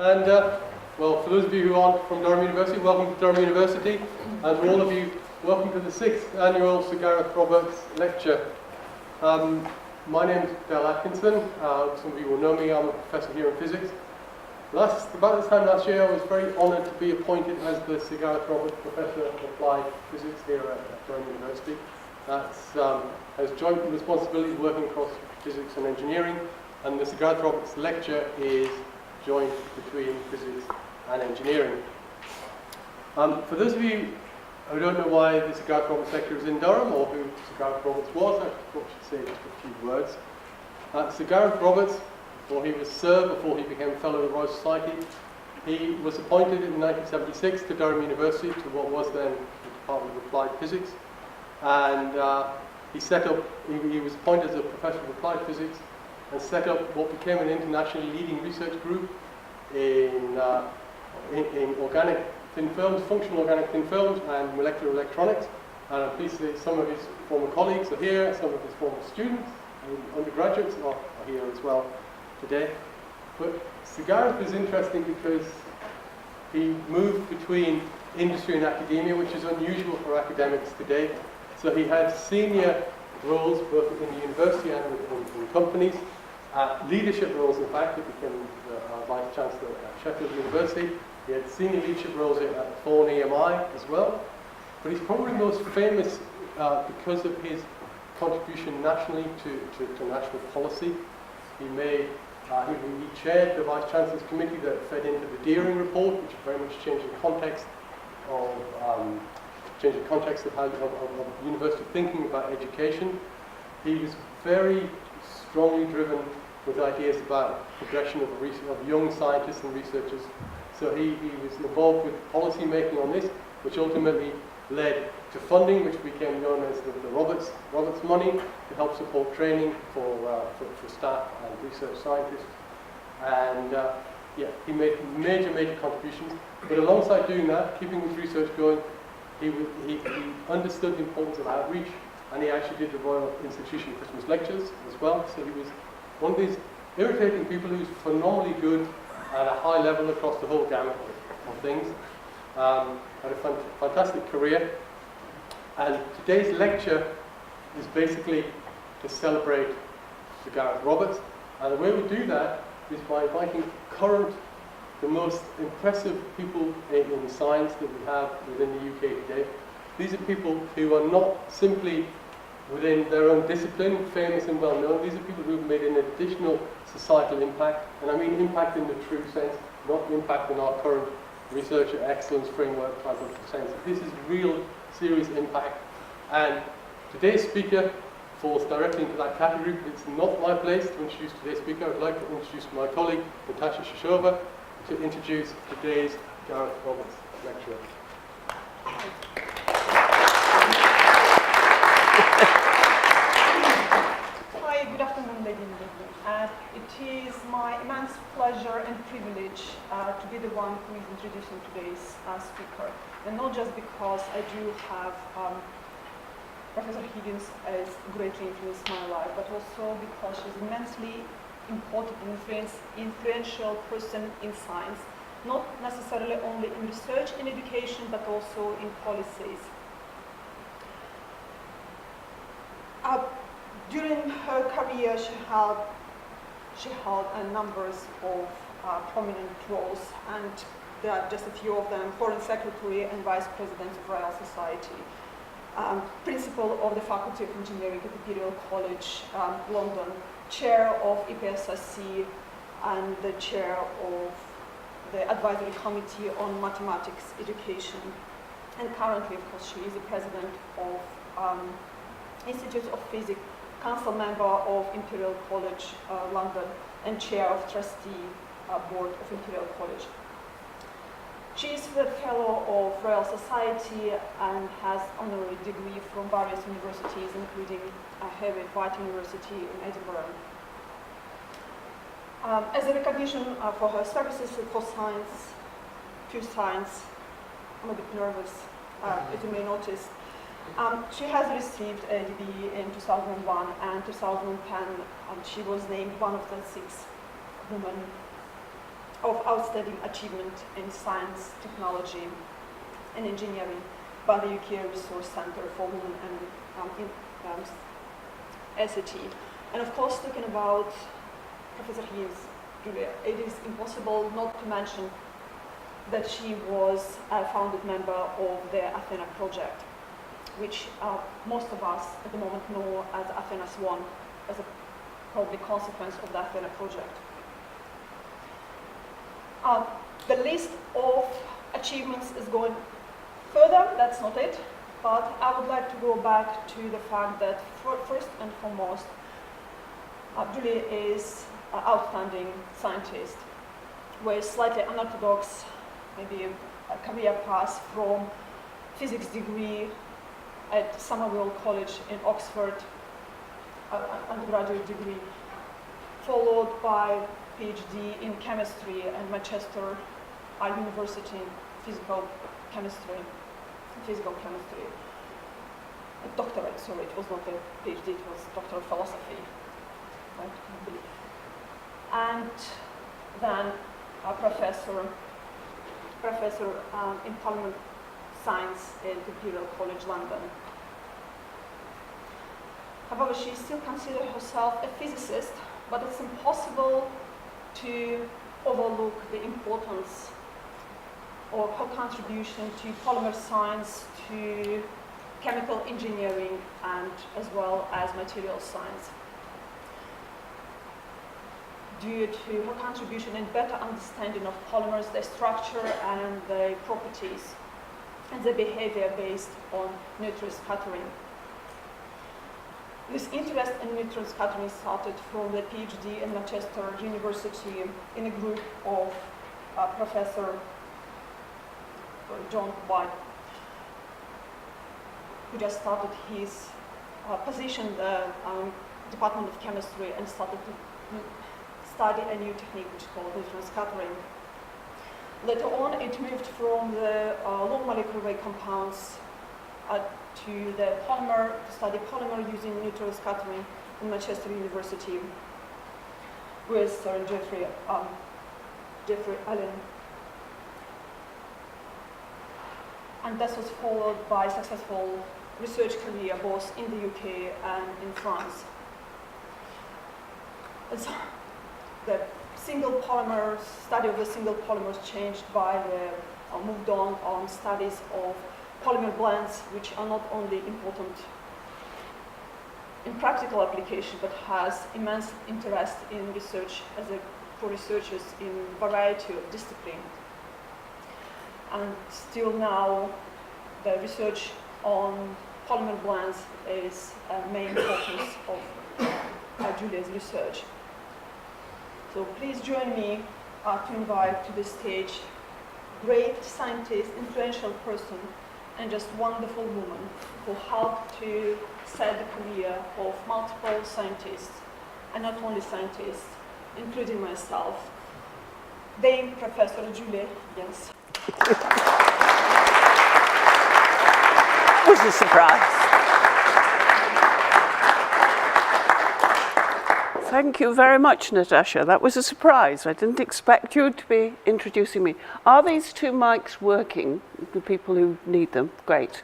And well, for those of you who aren't from Durham University, welcome to Durham University. And for all of you, welcome to the 6th annual Sir Gareth Roberts lecture. My name is Daryl Atkinson. Some of you will know me. I'm a professor here in physics. About this time last year, I was very honoured to be appointed as the Sir Gareth Roberts Professor of Applied Physics here at Durham University. That's has joint responsibility working across physics and engineering, and the Sir Gareth Roberts lecture is joint between physics and engineering. For those of you who don't know why the Sir Gareth Roberts lecture is in Durham, or who Sir Gareth Roberts was, I thought I should say just a few words. Sir Gareth Roberts, or he was Sir before he became Fellow of the Royal Society, he was appointed in 1976 to Durham University, to what was then the Department of Applied Physics, and he was appointed as a Professor of Applied Physics and set up what became an internationally leading research group in organic thin films, functional organic thin films, and molecular electronics. And I'm pleased to say some of his former colleagues are here, some of his former students and undergraduates are here as well today. But Sir Gareth is interesting because he moved between industry and academia, which is unusual for academics today. So he had senior roles both in the university and in companies, leadership roles in fact. He became the Vice Chancellor at Sheffield University. He had senior leadership roles at Thorn EMI as well. But he's probably most famous because of his contribution nationally to national policy. He chaired the Vice Chancellor's Committee that fed into the Deering Report, which very much changed the context of university thinking about education. He was very strongly driven with ideas about progression of young scientists and researchers. So he was involved with policy making on this, which ultimately led to funding, which became known as the Roberts money, to help support training for staff and research scientists. And he made major contributions. But alongside doing that, keeping his research going, he understood the importance of outreach, and he actually did the Royal Institution Christmas lectures as well. So he was one of these irritating people who's phenomenally good at a high level across the whole gamut of things. Had a fantastic career. And today's lecture is basically to celebrate Sir Gareth Roberts. And the way we do that is by inviting the most impressive people in science that we have within the UK today. These are people who are not simply within their own discipline, famous and well known. These are people who have made an additional societal impact, and I mean impact in the true sense, not impact in our current research excellence framework type of sense. This is real, serious impact, and today's speaker falls directly into that category, but it's not my place to introduce today's speaker. I'd like to introduce my colleague, Natasha Shishova, to introduce today's Gareth Roberts lecturer. Hi, good afternoon, ladies and gentlemen. It is my immense pleasure and privilege to be the one who is introducing today's speaker. And not just because I do have Professor Higgins as greatly influenced my life, but also because she's immensely important and influential person in science, not necessarily only in research and education, but also in policies. During her career, she held a number of prominent roles, and there are just a few of them: Foreign Secretary and Vice President of Royal Society, Principal of the Faculty of Engineering at Imperial College London, Chair of EPSRC, and the Chair of the Advisory Committee on Mathematics Education. And currently, of course, she is the President of Institute of Physics, Council Member of Imperial College London, and Chair of Trustee Board of Imperial College. She is a Fellow of Royal Society and has honorary degree from various universities, including White University in Edinburgh. As a recognition for her services for science, to science, I'm a bit nervous, as you may notice. She has received a DB in 2001 and 2010, and she was named one of the 6 women of outstanding achievement in science, technology, and engineering by the UK Resource Centre for Women and SAT. And of course, talking about Professor Higgins, Julia, it is impossible not to mention that she was a founded member of the Athena project, which most of us at the moment know as Athena's One, as a probably consequence of the Athena project. The list of achievements is going further, that's not it, but I would like to go back to the fact that first and foremost, Julia is an outstanding scientist with slightly unorthodox, maybe a career path from physics degree at Imperial College in Oxford, undergraduate degree, followed by PhD in chemistry at Manchester University in physical chemistry. A doctorate, sorry, it was not a PhD, it was Doctor of Philosophy, right, I believe. And then a professor in polymer science at Imperial College London. However, she still considers herself a physicist, but it's impossible to overlook the importance of her contribution to polymer science, to chemical engineering, and as well as material science. Due to her contribution in better understanding of polymers, their structure and their properties, and the behavior based on neutron scattering. This interest in neutron scattering started from the PhD in Manchester University in a group of Professor John White, who just started his position in the Department of Chemistry and started to study a new technique which is called neutron scattering. Later on, it moved from the low molecular weight compounds to the polymer, to study polymer using neutron scattering in Manchester University with Sir Jeffrey Allen. And this was followed by successful research career both in the UK and in France. So the single polymers, study of the single polymers changed by the, moved on studies of polymer blends, which are not only important in practical application, but has immense interest in research for researchers in a variety of disciplines. And still now, the research on polymer blends is a main focus of Julia's research. So please join me to invite to the stage great scientist, influential person, and just wonderful woman who helped to set the career of multiple scientists, and not only scientists, including myself, Dame Professor Julia Higgins. That was a surprise. Thank you very much, Natasha. That was a surprise. I didn't expect you to be introducing me. Are these two mics working, the people who need them? Great.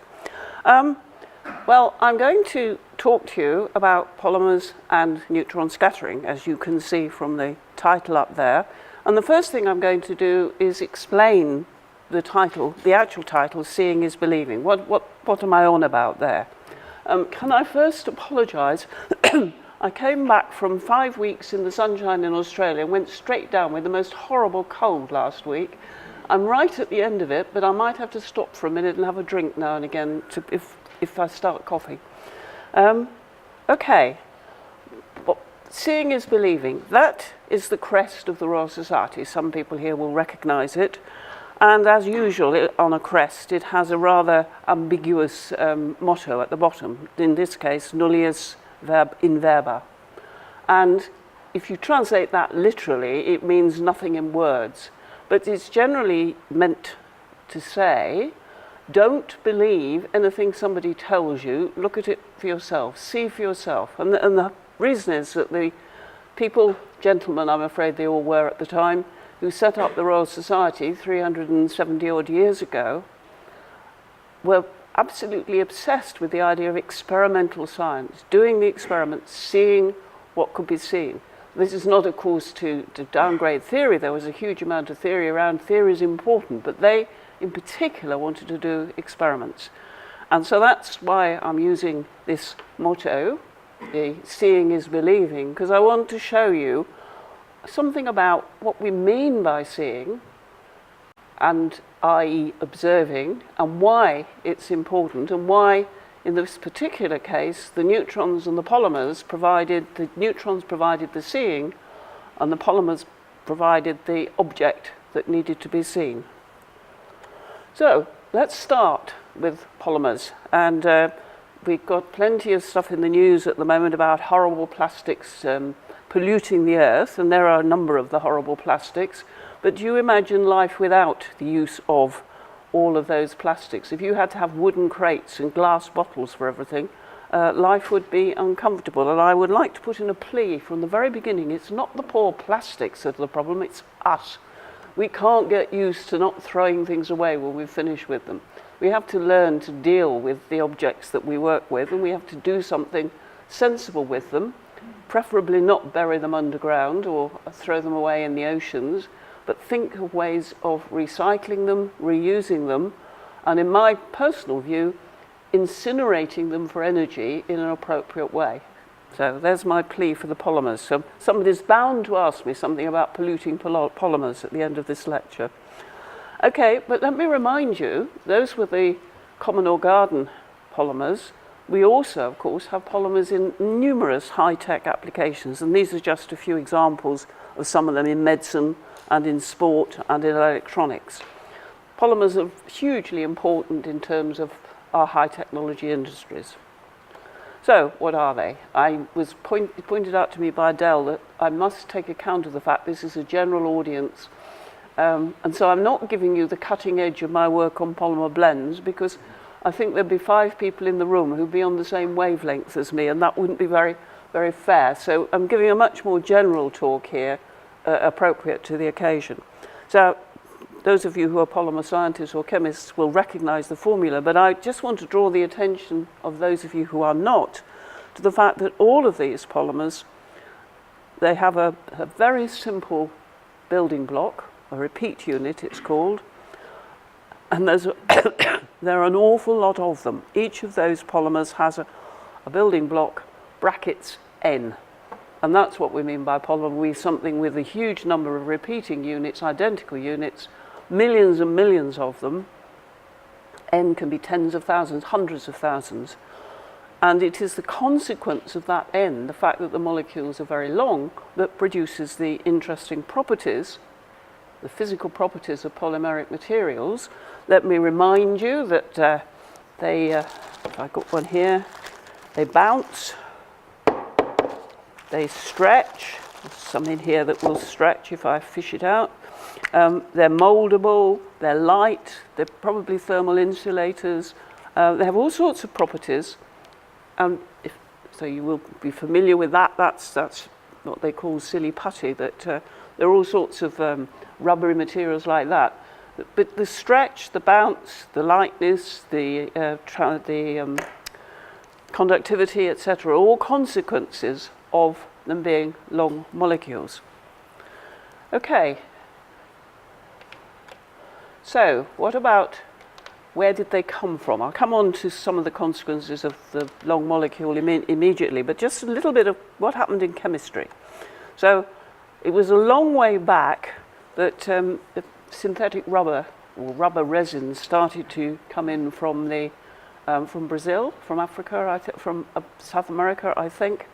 Well, I'm going to talk to you about polymers and neutron scattering, as you can see from the title up there. And the first thing I'm going to do is explain the title, the actual title, Seeing is Believing. What am I on about there? Can I first apologise? I came back from 5 weeks in the sunshine in Australia and went straight down with the most horrible cold last week. I'm right at the end of it, but I might have to stop for a minute and have a drink now and again if I start coughing. Okay. Well, seeing is believing. That is the crest of the Royal Society. Some people here will recognise it. And as usual, on a crest, it has a rather ambiguous motto at the bottom. In this case, nullius in verba. And if you translate that literally, it means nothing in words. But it's generally meant to say, don't believe anything somebody tells you, look at it for yourself, see for yourself. And the reason is that the people, gentlemen, I'm afraid they all were at the time, who set up the Royal Society 370 odd years ago, were absolutely obsessed with the idea of experimental science, doing the experiments, seeing what could be seen. This is not, of course, to downgrade theory. There was a huge amount of theory around. Theory is important, but they, in particular, wanted to do experiments. And so that's why I'm using this motto, the seeing is believing, because I want to show you something about what we mean by seeing, and i.e. observing, and why it's important, and why, in this particular case, the neutrons and the polymers provided, the neutrons provided the seeing, and the polymers provided the object that needed to be seen. So, let's start with polymers. And we've got plenty of stuff in the news at the moment about horrible plastics polluting the earth, and there are a number of the horrible plastics. But do you imagine life without the use of all of those plastics? If you had to have wooden crates and glass bottles for everything, life would be uncomfortable. And I would like to put in a plea from the very beginning. It's not the poor plastics that are the problem, it's us. We can't get used to not throwing things away when we've finished with them. We have to learn to deal with the objects that we work with, and we have to do something sensible with them, preferably not bury them underground or throw them away in the oceans, but think of ways of recycling them, reusing them, and in my personal view, incinerating them for energy in an appropriate way. So there's my plea for the polymers. So somebody's bound to ask me something about polluting polymers at the end of this lecture. Okay, but let me remind you, those were the common or garden polymers. We also, of course, have polymers in numerous high-tech applications, and these are just a few examples of some of them in medicine and in sport and in electronics. Polymers are hugely important in terms of our high-technology industries. So, what are they? I was pointed out to me by Dell that I must take account of the fact this is a general audience, and so I'm not giving you the cutting edge of my work on polymer blends, because I think there'd be 5 people in the room who'd be on the same wavelength as me, and that wouldn't be very, very fair. So I'm giving a much more general talk here, appropriate to the occasion. So those of you who are polymer scientists or chemists will recognize the formula, but I just want to draw the attention of those of you who are not to the fact that all of these polymers, they have a very simple building block, a repeat unit it's called, and there are an awful lot of them. Each of those polymers has a building block, brackets N. And that's what we mean by polymer. We have something with a huge number of repeating units, identical units, millions and millions of them. N can be tens of thousands, hundreds of thousands. And it is the consequence of that N, the fact that the molecules are very long, that produces the interesting properties, the physical properties of polymeric materials. Let me remind you that if I got one here, they bounce, they stretch. There's some in here that will stretch if I fish it out. They're moldable, they're light, they're probably thermal insulators. They have all sorts of properties. So you will be familiar with that. That's what they call silly putty, that there are all sorts of rubbery materials like that. But the stretch, the bounce, the lightness, the conductivity, etc., are all consequences of them being long molecules. Okay. So, what about where did they come from? I'll come on to some of the consequences of the long molecule immediately, but just a little bit of what happened in chemistry. So, it was a long way back that the synthetic rubber or rubber resins started to come in from Brazil, from Africa, from South America, I think.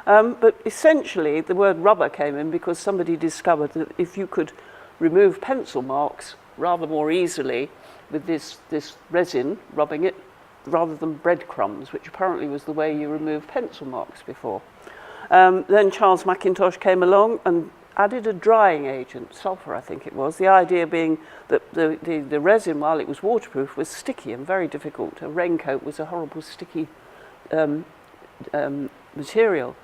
But essentially, the word rubber came in because somebody discovered that if you could remove pencil marks rather more easily with this resin, rubbing it, rather than breadcrumbs, which apparently was the way you remove pencil marks before. Then Charles McIntosh came along and added a drying agent, sulfur I think it was, the idea being that the resin, while it was waterproof, was sticky and very difficult. A raincoat was a horrible sticky material.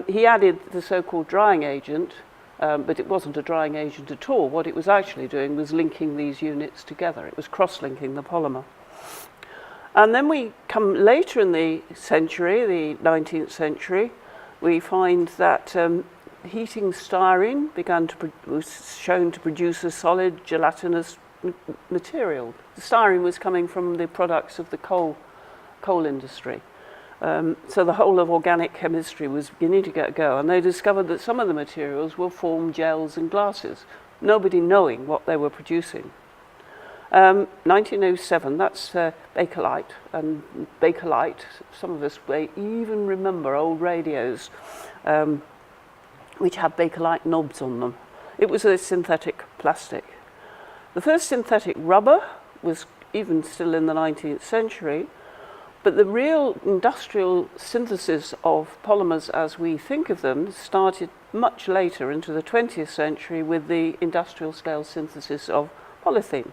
He added the so-called drying agent, but it wasn't a drying agent at all. What it was actually doing was linking these units together. It was cross-linking the polymer. And then we come later in the century, the 19th century, we find that heating styrene was shown to produce a solid gelatinous material. The styrene was coming from the products of the coal industry. So the whole of organic chemistry was beginning to get a go, and they discovered that some of the materials will form gels and glasses, nobody knowing what they were producing. 1907, that's Bakelite, and Bakelite, some of us may even remember old radios which had Bakelite knobs on them. It was a synthetic plastic. The first synthetic rubber was even still in the 19th century, but the real industrial synthesis of polymers as we think of them started much later into the 20th century with the industrial scale synthesis of polythene.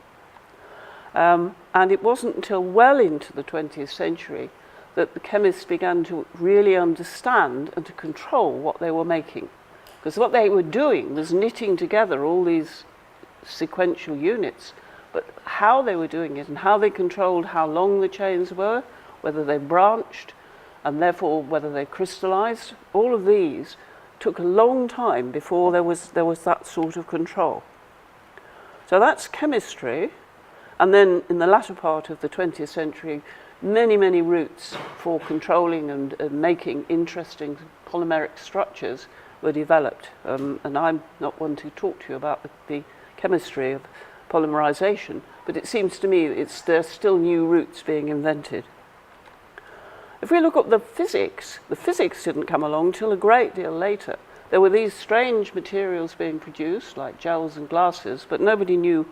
And it wasn't until well into the 20th century that the chemists began to really understand and to control what they were making. Because what they were doing was knitting together all these sequential units, but how they were doing it and how they controlled how long the chains were, whether they branched, and therefore whether they crystallized, all of these took a long time before there was that sort of control. So that's chemistry. And then in the latter part of the 20th century, many, many routes for controlling and making interesting polymeric structures were developed. And I'm not one to talk to you about the chemistry of polymerization, but it seems to me there's still new routes being invented. If we look at the physics didn't come along till a great deal later. There were these strange materials being produced, like gels and glasses, but nobody knew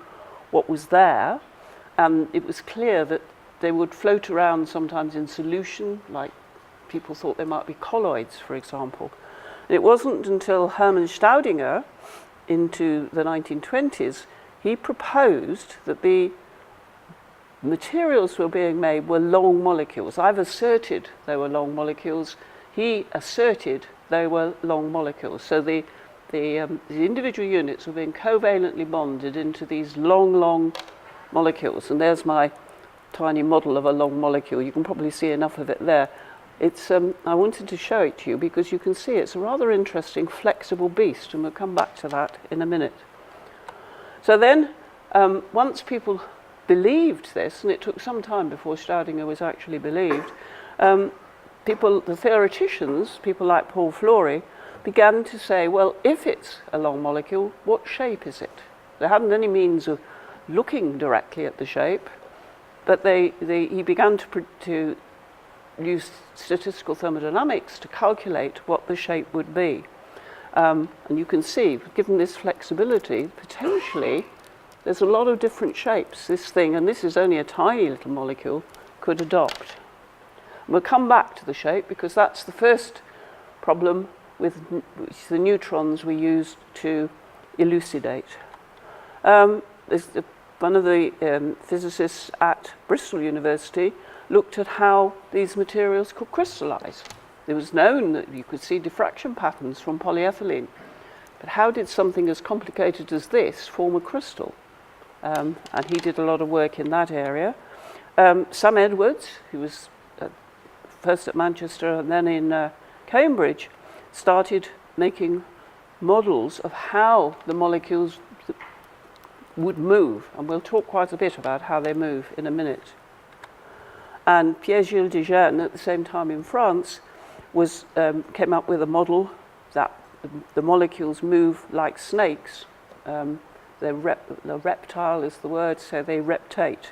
what was there. And it was clear that they would float around sometimes in solution, like people thought they might be colloids, for example. And it wasn't until Hermann Staudinger, into the 1920s, he proposed that the materials were being made were long molecules. I've asserted they were long molecules. He asserted they were long molecules. So the individual units were being covalently bonded into these long molecules. And there's my tiny model of a long molecule. You can probably see enough of it there. It's I wanted to show it to you because you can see it's a rather interesting flexible beast, and we'll come back to that in a minute. So then, once people believed this, and it took some time before Staudinger was actually believed, the theoreticians, people like Paul Flory, began to say, well, if it's a long molecule, what shape is it? They hadn't any means of looking directly at the shape, but he began to use statistical thermodynamics to calculate what the shape would be. And you can see, given this flexibility, potentially there's a lot of different shapes this thing, and this is only a tiny little molecule, could adopt. And we'll come back to the shape because that's the first problem with the neutrons we used to elucidate. One of the physicists at Bristol University looked at how these materials could crystallize. It was known that you could see diffraction patterns from polyethylene, but how did something as complicated as this form a crystal? And he did a lot of work in that area. Sam Edwards, who was first at Manchester and then in Cambridge, started making models of how the molecules would move, and we'll talk quite a bit about how they move in a minute. And Pierre-Gilles Dejeune, at the same time in France, came up with a model that the molecules move like snakes. The reptile is the word, so they reptate.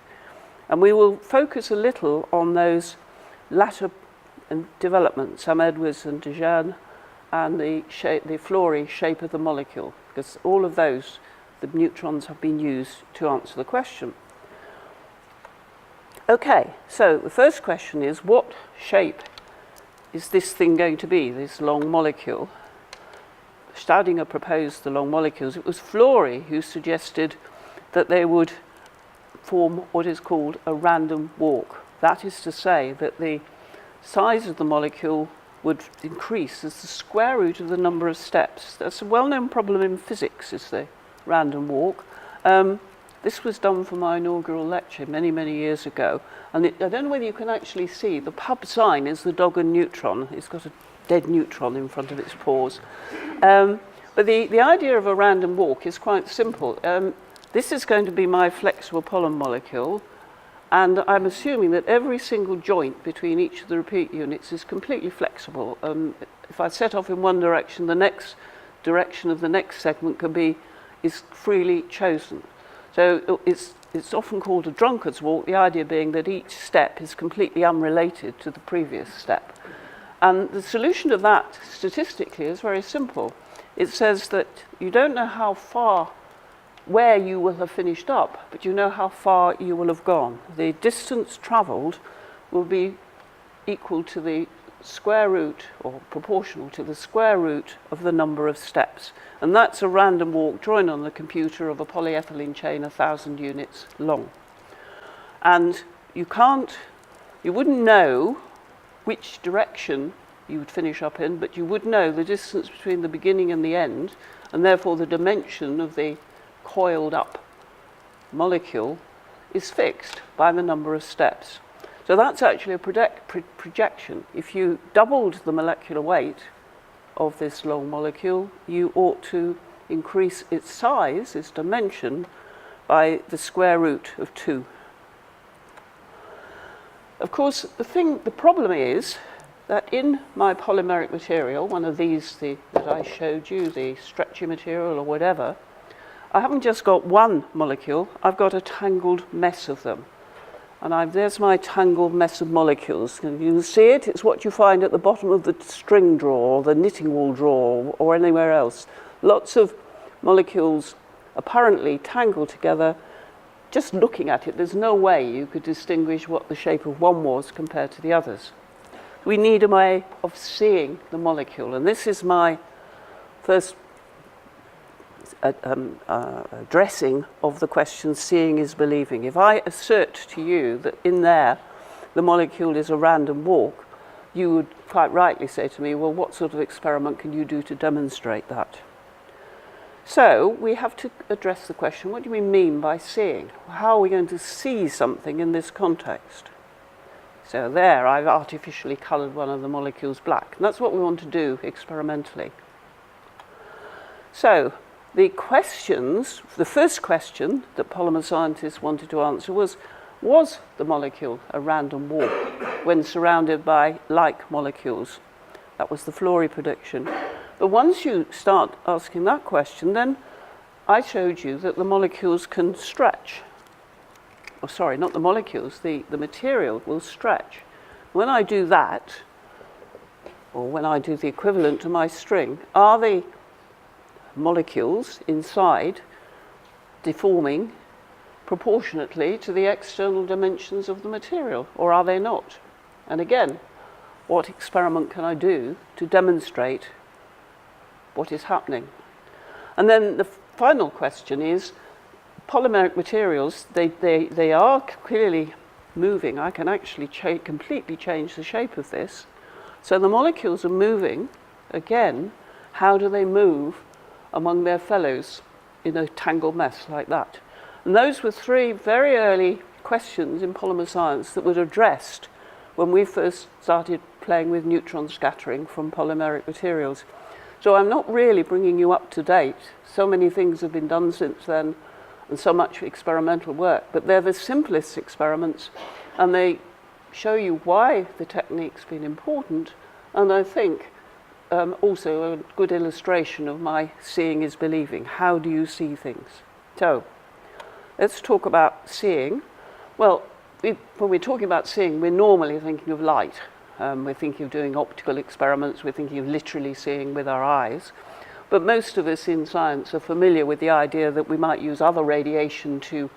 And we will focus a little on those latter developments, Sam Edwards and Dejeune, and the Flory shape of the molecule, because all of those, the neutrons have been used to answer the question. Okay, so the first question is, what shape is this thing going to be, this long molecule? Staudinger proposed the long molecules. It was Flory who suggested that they would form what is called a random walk. That is to say that the size of the molecule would increase as the square root of the number of steps. That's a well-known problem in physics, is the random walk. This was done for my inaugural lecture many, many years ago. And I don't know whether you can actually see, the pub sign is the dog and neutron. It's got a dead neutron in front of its paws. But the idea of a random walk is quite simple. This is going to be my flexible pollen molecule, and I'm assuming that every single joint between each of the repeat units is completely flexible. If I set off in one direction, the next direction of the next segment is freely chosen. So it's often called a drunkard's walk, the idea being that each step is completely unrelated to the previous step. And the solution to that statistically is very simple. It says that you don't know where you will have finished up, but you know how far you will have gone. The distance travelled will be equal to the square root, or proportional to the square root of the number of steps. And that's a random walk drawn on the computer of a polyethylene chain 1,000 units long. And you wouldn't know which direction you would finish up in, but you would know the distance between the beginning and the end, and therefore the dimension of the coiled up molecule is fixed by the number of steps. So that's actually a projection. If you doubled the molecular weight of this long molecule, you ought to increase its size, its dimension, by the square root of 2. Of course, the problem is that in my polymeric material, one of these that I showed you, the stretchy material or whatever, I haven't just got one molecule, I've got a tangled mess of them. And there's my tangled mess of molecules. And you can see it, it's what you find at the bottom of the string drawer, or the knitting wool drawer, or anywhere else. Lots of molecules apparently tangled together. Just looking at it, there's no way you could distinguish what the shape of one was compared to the others. We need a way of seeing the molecule, and this is my first addressing of the question, seeing is believing. If I assert to you that in there the molecule is a random walk, you would quite rightly say to me, well, what sort of experiment can you do to demonstrate that? So we have to address the question, what do we mean by seeing? How are we going to see something in this context? So there, I've artificially coloured one of the molecules black. And that's what we want to do experimentally. So the first question that polymer scientists wanted to answer was the molecule a random walk when surrounded by like molecules? That was the Florey prediction. But once you start asking that question, then I showed you that the molecules can stretch. Oh, sorry, not the molecules, the material will stretch. When I do that, or when I do the equivalent to my string, are the molecules inside deforming proportionately to the external dimensions of the material, or are they not? And again, what experiment can I do to demonstrate what is happening? And then the final question is, polymeric materials, they are clearly moving. I can actually completely change the shape of this. So the molecules are moving. Again, how do they move among their fellows in a tangled mess like that? And those were 3 very early questions in polymer science that were addressed when we first started playing with neutron scattering from polymeric materials. So I'm not really bringing you up to date. So many things have been done since then, and so much experimental work, but they're the simplest experiments, and they show you why the technique's been important, and I think also a good illustration of my seeing is believing. How do you see things? So let's talk about seeing. Well, when we're talking about seeing, we're normally thinking of light. We're thinking of doing optical experiments, we're thinking of literally seeing with our eyes. But most of us in science are familiar with the idea that we might use other radiation to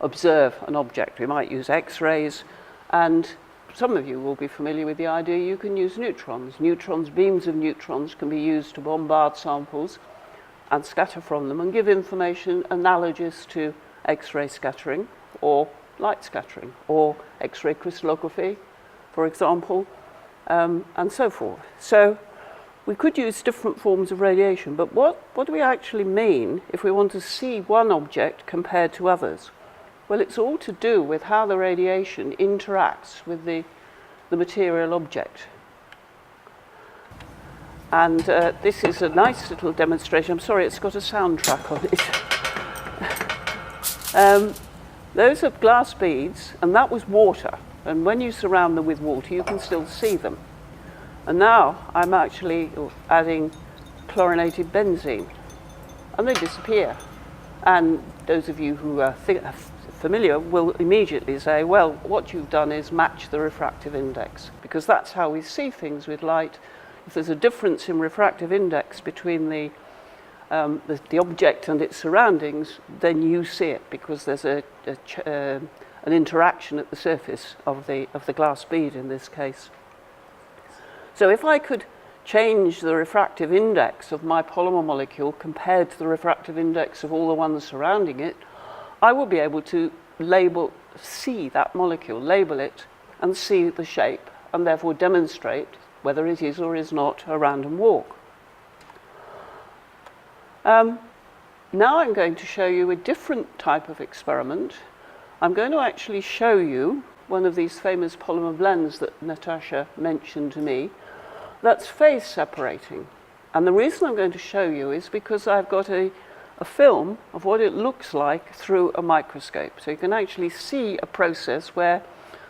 observe an object. We might use X-rays, and some of you will be familiar with the idea you can use neutrons. Beams of neutrons can be used to bombard samples and scatter from them and give information analogous to X-ray scattering or light scattering or X-ray crystallography, for example. and so forth. So we could use different forms of radiation, but what do we actually mean if we want to see one object compared to others? Well, it's all to do with how the radiation interacts with the material object. And this is a nice little demonstration. I'm sorry, it's got a soundtrack on it. Those are glass beads, and that was water. And when you surround them with water, you can still see them. And now I'm actually adding chlorinated benzene, and they disappear. And those of you who are familiar will immediately say, well, what you've done is match the refractive index, because that's how we see things with light. If there's a difference in refractive index between the object and its surroundings, then you see it, because there's an interaction at the surface of the glass bead in this case. So if I could change the refractive index of my polymer molecule compared to the refractive index of all the ones surrounding it, I will be able to see that molecule, label it, and see the shape, and therefore demonstrate whether it is or is not a random walk. Now I'm going to show you a different type of experiment. I'm going to actually show you one of these famous polymer blends that Natasha mentioned to me that's phase separating. And the reason I'm going to show you is because I've got a film of what it looks like through a microscope. So you can actually see a process where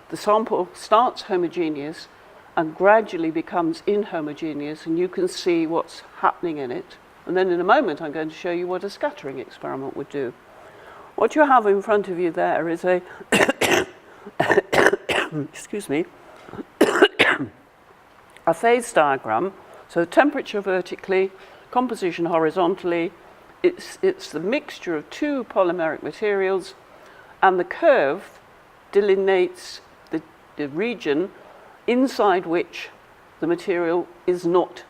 the sample starts homogeneous and gradually becomes inhomogeneous, and you can see what's happening in it. And then in a moment I'm going to show you what a scattering experiment would do. What you have in front of you there is a excuse me, a phase diagram. So temperature vertically, composition horizontally. It's the mixture of two polymeric materials, and the curve delineates the region inside which the material is not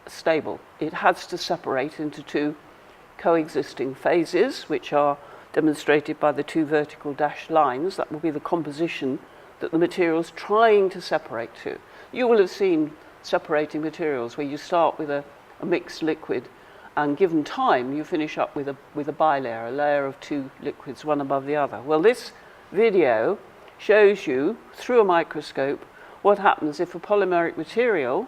stable. It has to separate into two coexisting phases, which are demonstrated by the two vertical dashed lines. That will be the composition that the material is trying to separate to. You will have seen separating materials where you start with a mixed liquid, and given time you finish up with a bilayer, a layer of two liquids, one above the other. Well, this video shows you through a microscope what happens if a polymeric material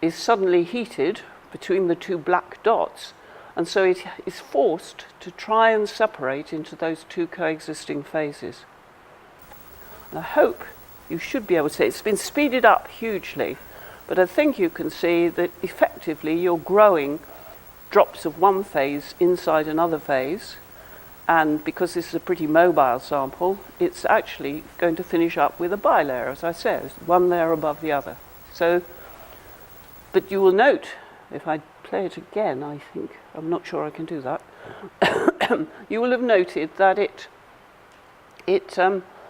is suddenly heated between the two black dots, and so it is forced to try and separate into those two coexisting phases. And I hope you should be able to see it's been speeded up hugely, but I think you can see that effectively you're growing drops of one phase inside another phase, and because this is a pretty mobile sample, it's actually going to finish up with a bilayer, as I said, one layer above the other. So, but you will note, if I play it again, I think, I'm not sure I can do that, you will have noted that it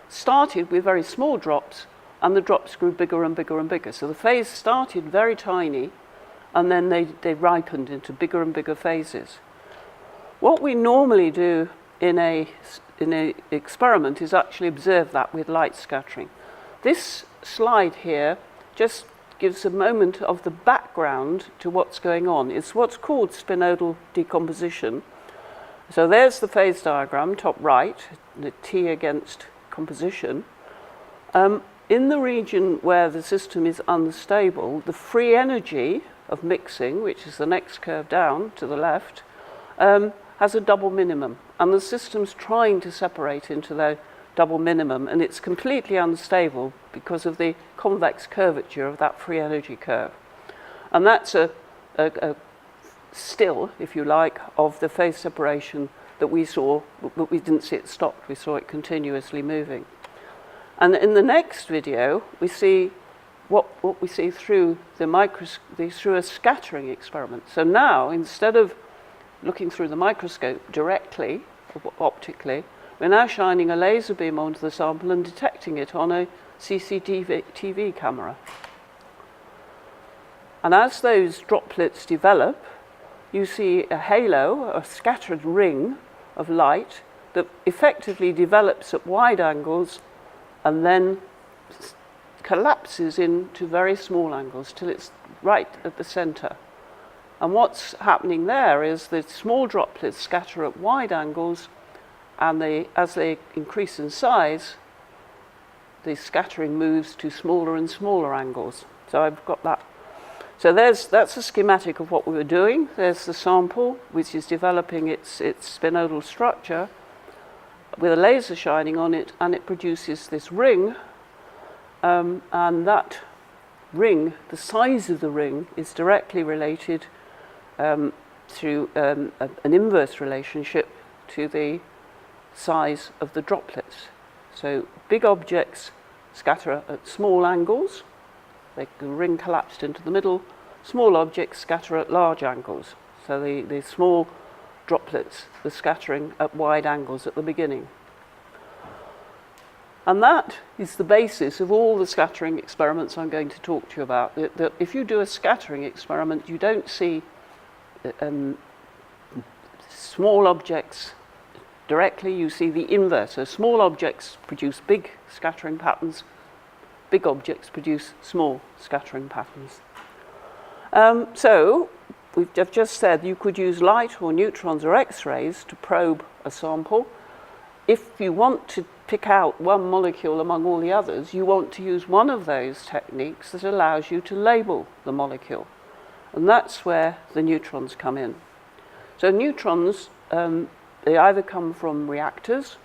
started with very small drops, and the drops grew bigger and bigger and bigger. So the phase started very tiny, and then they ripened into bigger and bigger phases. What we normally do in a experiment is actually observe that with light scattering. This slide here just gives a moment of the background to what's going on. It's what's called spinodal decomposition. So there's the phase diagram, top right, the T against composition. In the region where the system is unstable, the free energy of mixing, which is the next curve down to the left, has a double minimum, and the system's trying to separate into the double minimum, and it's completely unstable because of the convex curvature of that free energy curve. And that's a still, if you like, of the phase separation that we saw, but we didn't see it stopped, we saw it continuously moving. And in the next video, we see what we see through through a scattering experiment. So now, instead of looking through the microscope directly, optically, we're now shining a laser beam onto the sample and detecting it on a CCTV camera. And as those droplets develop, you see a halo, a scattered ring of light that effectively develops at wide angles and then collapses into very small angles till it's right at the center. And what's happening there is the small droplets scatter at wide angles, and as they increase in size, the scattering moves to smaller and smaller angles. So I've got that. So that's a schematic of what we were doing. There's the sample, which is developing its spinodal structure with a laser shining on it, and it produces this ring. And that ring, the size of the ring, is directly related through an inverse relationship to the size of the droplets. So big objects scatter at small angles. The ring collapsed into the middle. Small objects scatter at large angles. So the small droplets are scattering at wide angles at the beginning. And that is the basis of all the scattering experiments I'm going to talk to you about. That if you do a scattering experiment, you don't see small objects directly, you see the inverse. So small objects produce big scattering patterns, big objects produce small scattering patterns. So I've just said you could use light or neutrons or X-rays to probe a sample. If you want to pick out one molecule among all the others, you want to use one of those techniques that allows you to label the molecule. And that's where the neutrons come in. So neutrons, they either come from reactors,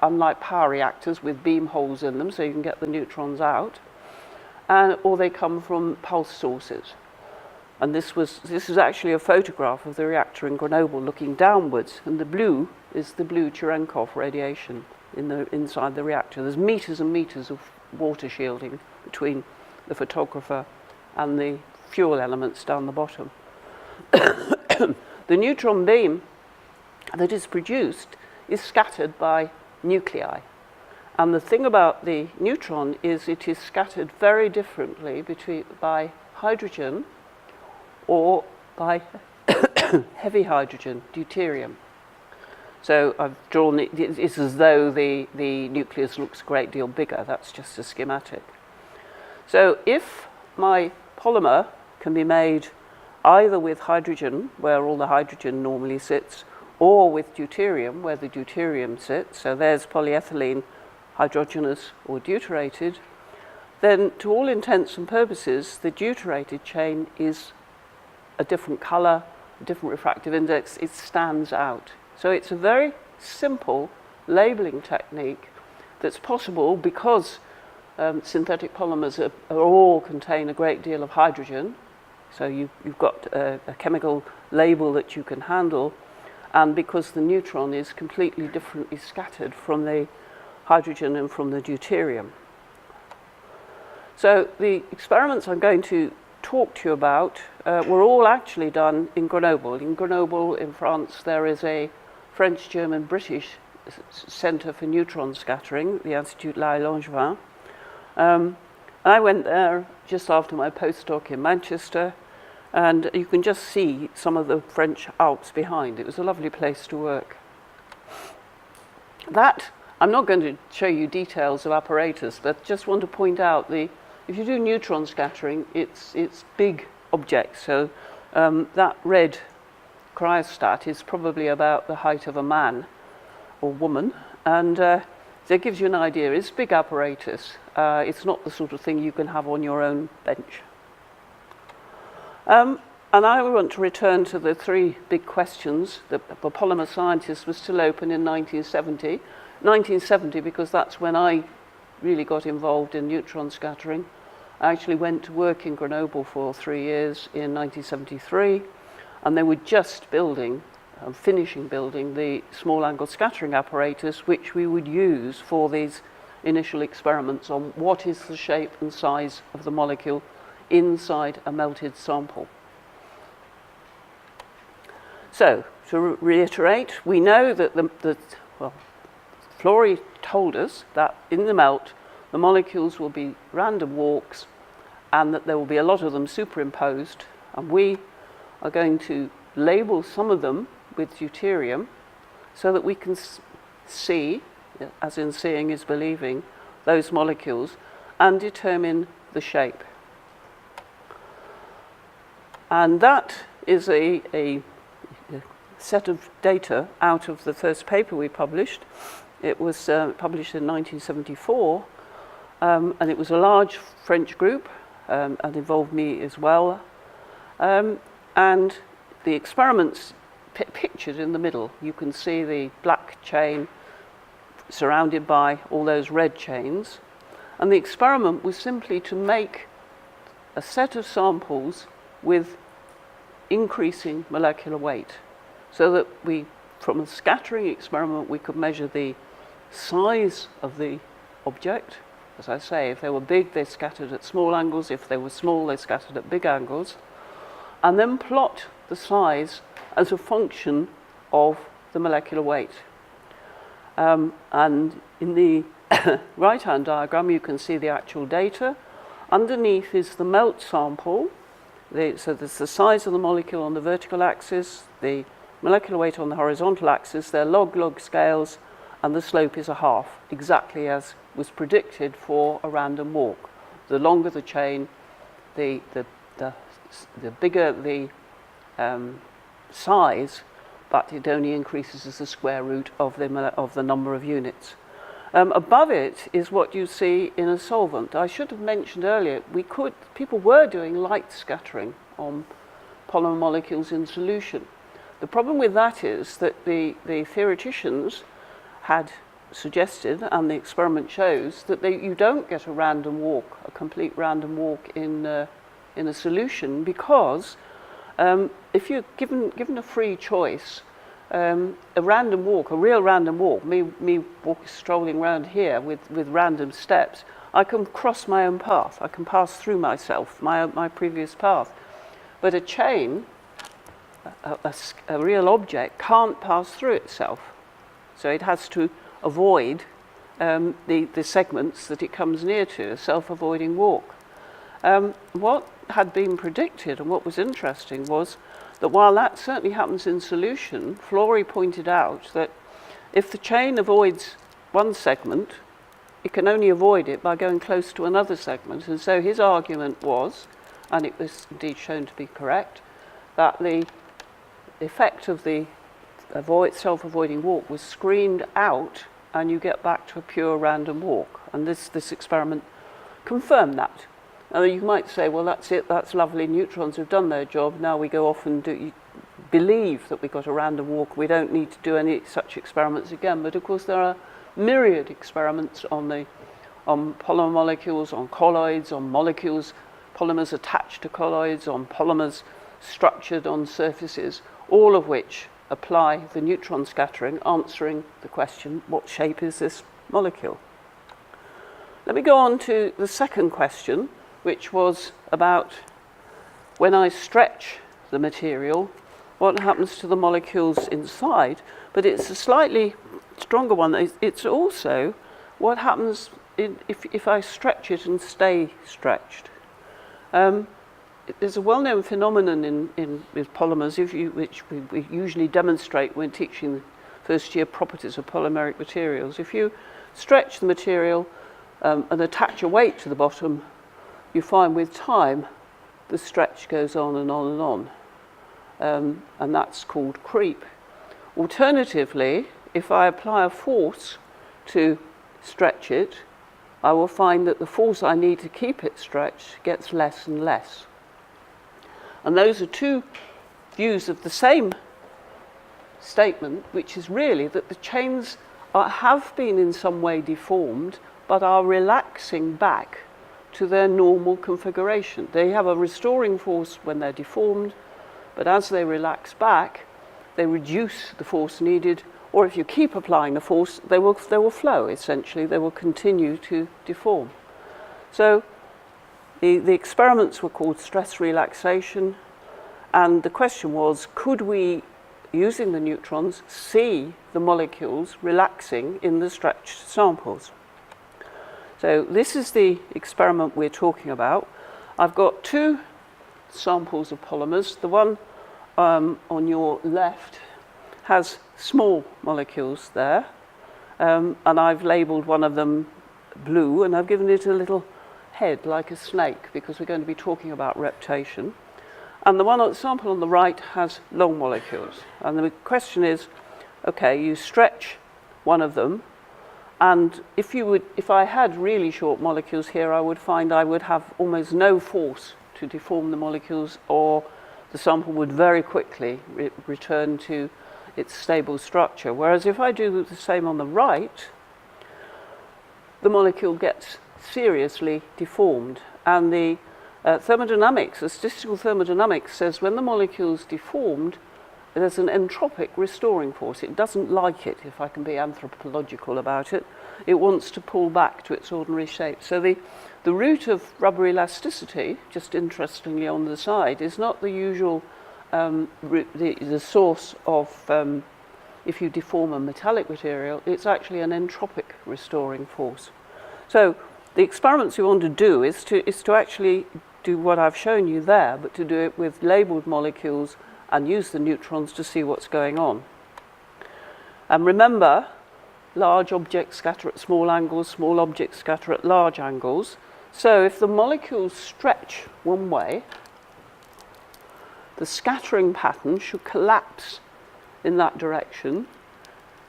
unlike power reactors, with beam holes in them so you can get the neutrons out, or they come from pulse sources. And this is actually a photograph of the reactor in Grenoble looking downwards, and the blue is the blue Cherenkov radiation inside the reactor. There's meters and meters of water shielding between the photographer and the fuel elements down the bottom. The neutron beam that is produced is scattered by nuclei. And the thing about the neutron is it is scattered very differently by hydrogen or by heavy hydrogen, deuterium. So I've drawn it's as though the nucleus looks a great deal bigger. That's just a schematic. So if my polymer can be made either with hydrogen, where all the hydrogen normally sits, or with deuterium, where the deuterium sits, so there's polyethylene, hydrogenous or deuterated, then to all intents and purposes, the deuterated chain is a different color, a different refractive index. It stands out. So it's a very simple labeling technique that's possible because synthetic polymers all contain a great deal of hydrogen. So you've got a chemical label that you can handle, and because the neutron is completely differently scattered from the hydrogen and from the deuterium. So the experiments I'm going to talk to you about were all actually done in Grenoble. In Grenoble, in France, there is a French, German, British Centre for Neutron Scattering, the Institut Langevin. I went there just after my postdoc in Manchester, and you can just see some of the French Alps behind. It was a lovely place to work. I'm not going to show you details of apparatus, but just want to point out if you do neutron scattering, it's big objects. So that red cryostat is probably about the height of a man or woman, and so it gives you an idea. It's big apparatus. It's not the sort of thing you can have on your own bench. And I want to return to the three big questions. The polymer scientist was still open in 1970. 1970 because that's when I really got involved in neutron scattering. I actually went to work in Grenoble for 3 years in 1973, and they were just finishing building the small angle scattering apparatus which we would use for these initial experiments on what is the shape and size of the molecule inside a melted sample. So, to reiterate, we know that Florey told us that in the melt, the molecules will be random walks and that there will be a lot of them superimposed, and we are going to label some of them with deuterium so that we can see, as in seeing is believing, those molecules, and determine the shape. And that is a set of data out of the first paper we published. It was published in 1974, and it was a large French group, and involved me as well. And the experiments pictured in the middle, you can see the black chain surrounded by all those red chains. And the experiment was simply to make a set of samples with increasing molecular weight, so that we, from a scattering experiment, we could measure the size of the object. As I say, if they were big, they scattered at small angles. If they were small, they scattered at big angles. And then plot the size as a function of the molecular weight. And in the right-hand diagram, you can see the actual data. Underneath is the melt sample. So there's the size of the molecule on the vertical axis, the molecular weight on the horizontal axis. They're log-log scales, and the slope is a half, exactly as was predicted for a random walk. The longer the chain, the bigger the size, but it only increases as the square root of the number of units. Above it is what you see in a solvent. I should have mentioned earlier, people were doing light scattering on polymer molecules in solution. The problem with that is that the theoreticians had suggested, and the experiment shows, that you don't get a random walk, a complete random walk in a solution, because if you're given a free choice, a random walk, a real random walk, me strolling around here with random steps, I can cross my own path. I can pass through myself, my previous path. But a chain, a real object, can't pass through itself. So it has to avoid the segments that it comes near to, a self-avoiding walk. What had been predicted, and what was interesting, was that while that certainly happens in solution, Flory pointed out that if the chain avoids one segment, it can only avoid it by going close to another segment. And so his argument was, and it was indeed shown to be correct, that the effect of the self-avoiding walk was screened out, and you get back to a pure random walk. And this experiment confirmed that. Now you might say, well, that's it, that's lovely, neutrons have done their job, now we go off and believe that we got a random walk, we don't need to do any such experiments again. But of course there are myriad experiments on polymer molecules, on colloids, on molecules, polymers attached to colloids, on polymers structured on surfaces, all of which apply the neutron scattering, answering the question, what shape is this molecule? Let me go on to the second question, which was about when I stretch the material, what happens to the molecules inside? But it's a slightly stronger one. It's also what happens if I stretch it and stay stretched. There's a well-known phenomenon with polymers, which we usually demonstrate when teaching first-year properties of polymeric materials. If you stretch the material and attach a weight to the bottom, you find with time the stretch goes on and on and on, and that's called creep. Alternatively, if I apply a force to stretch it, I will find that the force I need to keep it stretched gets less and less. And those are two views of the same statement, which is really that the chains have been in some way deformed, but are relaxing back to their normal configuration. They have a restoring force when they're deformed, but as they relax back, they reduce the force needed, or if you keep applying the force, they will flow, essentially. They will continue to deform. So the experiments were called stress relaxation, and the question was, could we, using the neutrons, see the molecules relaxing in the stretched samples? So this is the experiment we're talking about. I've got two samples of polymers. The one on your left has small molecules there, and I've labelled one of them blue, and I've given it a little head like a snake, because we're going to be talking about reptation. And the sample on the right has long molecules. And the question is, okay, you stretch one of them, and if I had really short molecules here, I would find I would have almost no force to deform the molecules, or the sample would very quickly return to its stable structure. Whereas if I do the same on the right, the molecule gets seriously deformed. And the thermodynamics, the statistical thermodynamics says when the molecule is deformed, there's an entropic restoring force. It doesn't like it, if I can be anthropological about it. It wants to pull back to its ordinary shape. So the root of rubber elasticity, just interestingly on the side, is not the usual the source of if you deform a metallic material. It's actually an entropic restoring force. So the experiments you want to do is to actually do what I've shown you there, but to do it with labelled molecules and use the neutrons to see what's going on. And remember, large objects scatter at small angles, small objects scatter at large angles. So if the molecules stretch one way, the scattering pattern should collapse in that direction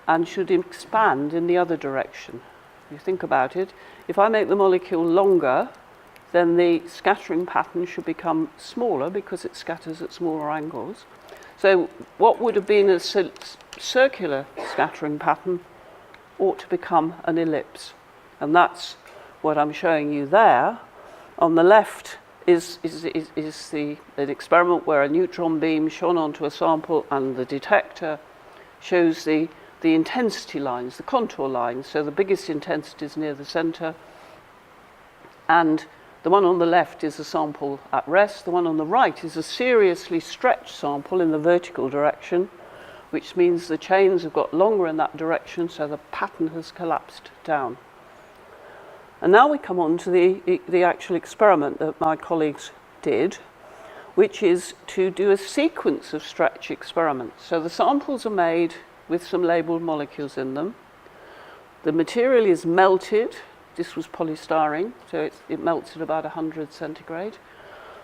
and should expand in the other direction. If you think about it, if I make the molecule longer, then the scattering pattern should become smaller because it scatters at smaller angles. So what would have been a circular scattering pattern ought to become an ellipse. And that's what I'm showing you there. On the left is an experiment where a neutron beam shone onto a sample, and the detector shows the intensity lines, the contour lines. So the biggest intensity is near the center, and the one on the left is a sample at rest. The one on the right is a seriously stretched sample in the vertical direction, which means the chains have got longer in that direction, so the pattern has collapsed down. And now we come on to the actual experiment that my colleagues did, which is to do a sequence of stretch experiments. So the samples are made with some labelled molecules in them. The material is melted. This was polystyrene, so it melts at about 100 centigrade.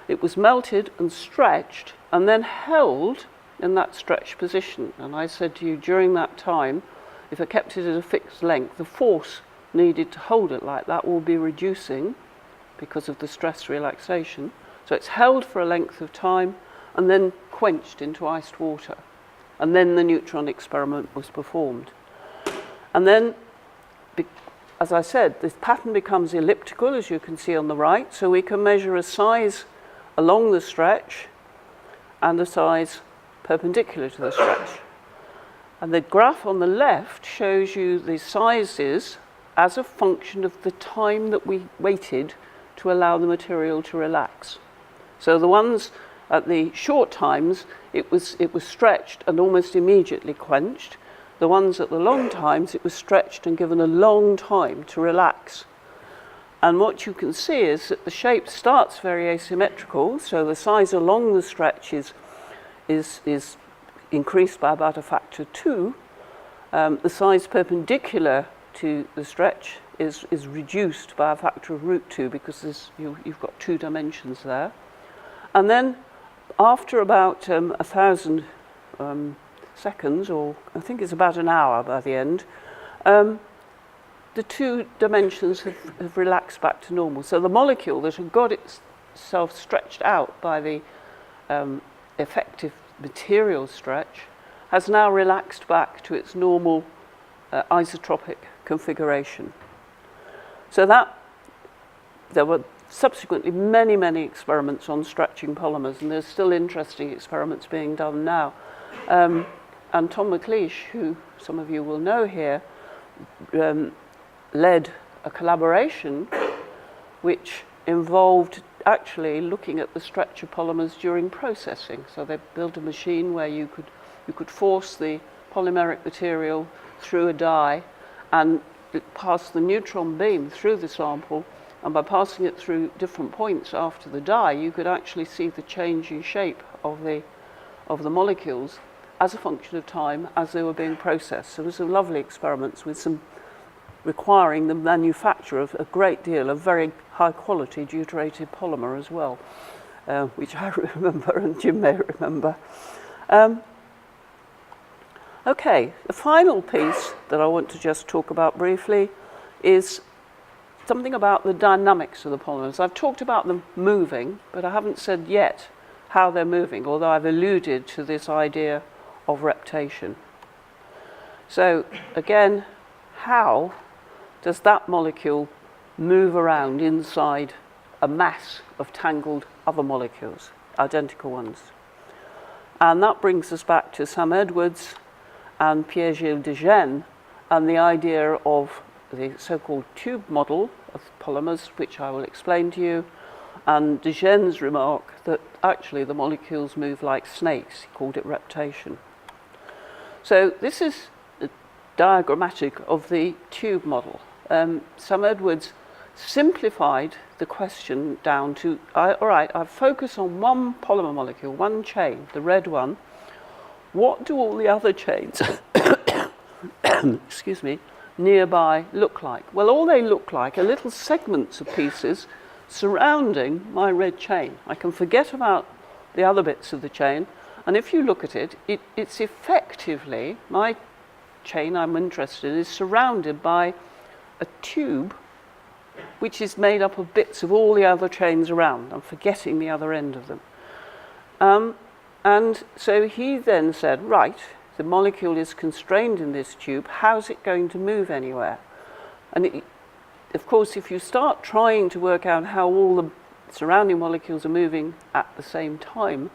It was melted and stretched and then held in that stretched position. And I said to you, during that time, if I kept it at a fixed length, the force needed to hold it like that will be reducing because of the stress relaxation. So it's held for a length of time and then quenched into iced water. And then the neutron experiment was performed. And then, as I said, this pattern becomes elliptical, as you can see on the right, so we can measure a size along the stretch and a size perpendicular to the stretch. And the graph on the left shows you the sizes as a function of the time that we waited to allow the material to relax. So the ones at the short times, it was stretched and almost immediately quenched. The ones at the long times, it was stretched and given a long time to relax. And what you can see is that the shape starts very asymmetrical, so the size along the stretch is increased by about a factor of 2. The size perpendicular to the stretch is reduced by a factor of √2 because you've got 2 dimensions there. And then after about 1,000 seconds, or I think it's about an hour by the end, the 2 dimensions have relaxed back to normal. So the molecule that had got itself stretched out by the effective material stretch has now relaxed back to its normal isotropic configuration. So there were subsequently many experiments on stretching polymers, and there's still interesting experiments being done now. And Tom McLeish, who some of you will know here, led a collaboration which involved actually looking at the stretch of polymers during processing. So they built a machine where you could force the polymeric material through a die and pass the neutron beam through the sample, and by passing it through different points after the die, you could actually see the changing shape of the molecules as a function of time as they were being processed. So there were some lovely experiments with some requiring the manufacture of a great deal of very high-quality deuterated polymer as well, which I remember and Jim may remember. Okay, the final piece that I want to just talk about briefly is something about the dynamics of the polymers. I've talked about them moving, but I haven't said yet how they're moving, although I've alluded to this idea of reptation. So again, how does that molecule move around inside a mass of tangled other molecules, identical ones? And that brings us back to Sam Edwards and Pierre-Gilles de Gennes and the idea of the so-called tube model of polymers, which I will explain to you, and de Gennes' remark that actually the molecules move like snakes. He called it reptation. So this is diagrammatic of the tube model. Sam Edwards simplified the question down to, all right, I focus on one polymer molecule, one chain, the red one. What do all the other chains, excuse me, nearby look like? Well, all they look like are little segments of pieces surrounding my red chain. I can forget about the other bits of the chain, and if you look at it, it's effectively, my chain I'm interested in is surrounded by a tube which is made up of bits of all the other chains around. I'm forgetting the other end of them. And so he then said, right, the molecule is constrained in this tube, how's it going to move anywhere? And of course, if you start trying to work out how all the surrounding molecules are moving at the same time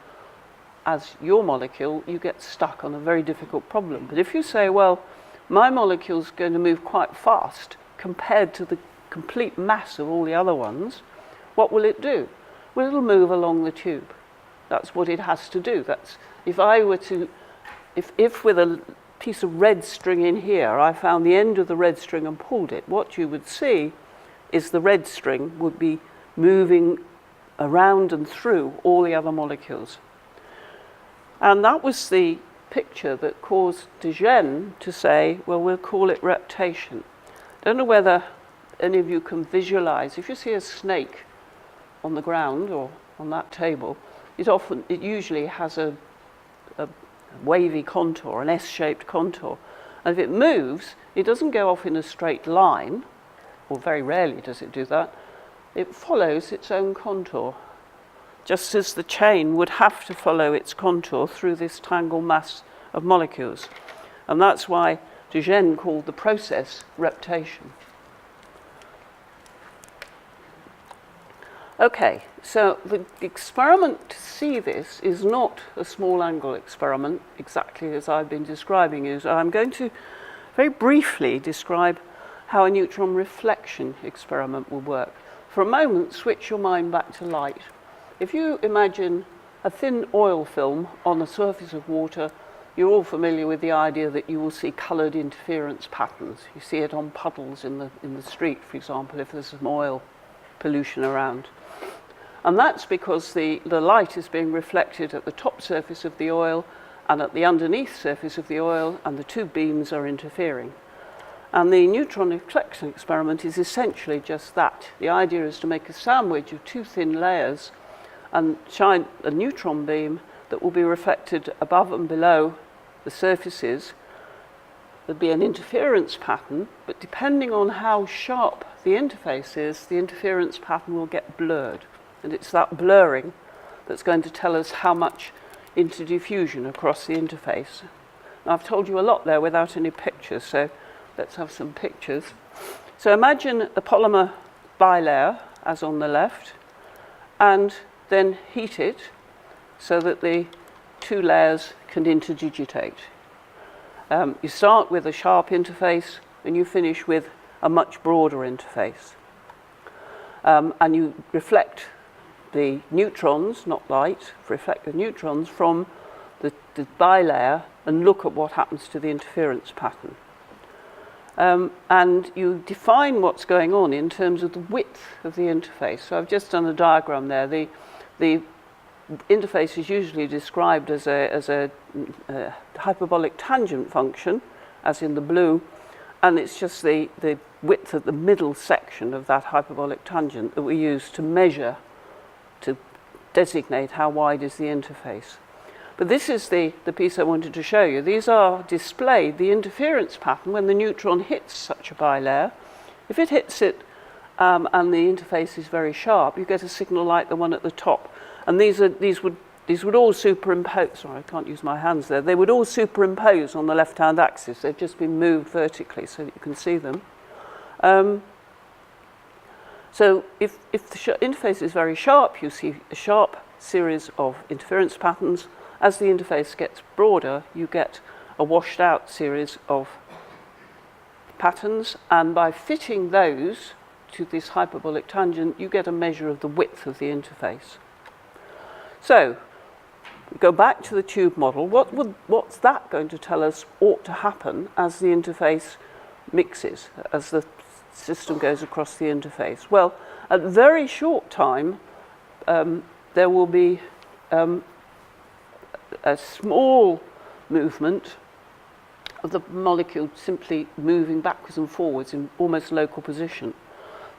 as your molecule, you get stuck on a very difficult problem. But if you say, well, my molecule's going to move quite fast compared to the complete mass of all the other ones, what will it do? Well, it'll move along the tube. That's what it has to do. That's, if I were to, if with a piece of red string in here, I found the end of the red string and pulled it, what you would see is the red string would be moving around and through all the other molecules. And that was the picture that caused de Gennes to say, well, we'll call it reptation. Don't know whether any of you can visualize, if you see a snake on the ground or on that table, it usually has a wavy contour, an S-shaped contour. And if it moves, it doesn't go off in a straight line, or very rarely does it do that. It follows its own contour, just as the chain would have to follow its contour through this tangled mass of molecules. And that's why de Gennes called the process reptation. Okay, so the experiment to see this is not a small angle experiment, exactly as I've been describing it. I'm going to very briefly describe how a neutron reflection experiment will work. For a moment, switch your mind back to light. If you imagine a thin oil film on the surface of water, you're all familiar with the idea that you will see coloured interference patterns. You see it on puddles in the street, for example, if there's some oil pollution around. And that's because the light is being reflected at the top surface of the oil and at the underneath surface of the oil, and the two beams are interfering. And the neutron reflection experiment is essentially just that. The idea is to make a sandwich of two thin layers and shine a neutron beam that will be reflected above and below the surfaces. There'll be an interference pattern, but depending on how sharp the interface is, the interference pattern will get blurred. And it's that blurring that's going to tell us how much interdiffusion across the interface. Now, I've told you a lot there without any pictures, so let's have some pictures. So imagine the polymer bilayer, as on the left, and then heat it so that the two layers can interdigitate. You start with a sharp interface, and you finish with a much broader interface. And you reflect the neutrons, not light, reflect the neutrons from the bilayer and look at what happens to the interference pattern. And you define what's going on in terms of the width of the interface. So I've just done a diagram there. The interface is usually described as a hyperbolic tangent function, as in the blue, and it's just the width of the middle section of that hyperbolic tangent that we use to measure, to designate how wide is the interface. But this is the piece I wanted to show you. These are displayed, the interference pattern, when the neutron hits such a bilayer. If it hits it and the interface is very sharp, you get a signal like the one at the top. And these would all superimpose, sorry, I can't use my hands there, they would all superimpose on the left-hand axis. They've just been moved vertically so that you can see them. So if the interface is very sharp, you see a sharp series of interference patterns. As the interface gets broader, you get a washed out series of patterns, and by fitting those to this hyperbolic tangent, you get a measure of the width of the interface. So, go back to the tube model. What's that going to tell us ought to happen as the interface mixes, as the system goes across the interface? Well, at very short time, there will be a small movement of the molecule simply moving backwards and forwards in almost local position.